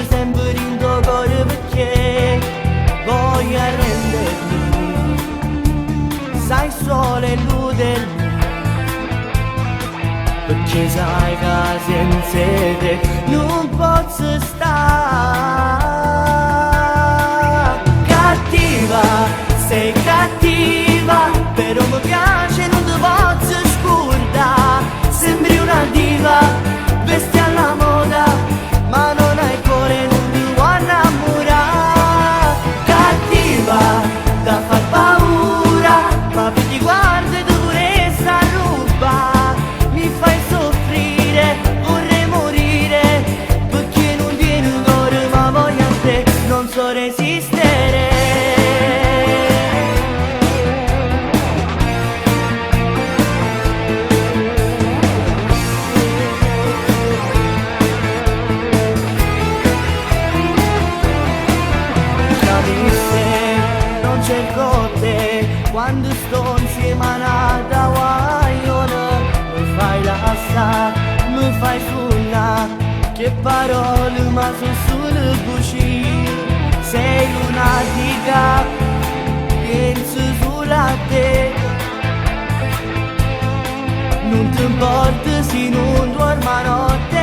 sempre in tuo cuore perché voglio arrendermi, sai solo illudermi, perché sai che senza te non posso stare. Cattiva, sei cattiva, però mi piace, non ti posso scordare. Sembri una diva, vesti alla moda, ma non hai cuore, non ti vuoi innamorare. Cattiva, da far paura, ma più ti guardi tu pure sta roba. Mi fai soffrire, vorrei morire, perché non tieni il cuore ma voglio a te, non so resistere. Non cerco te quando sto insieme a una guagliona. Mi fai lassare, mi fai suonare, che parole ma sono solo voci. Sei lunatica, penso solo a te. Non ti importa se non dormo a notte.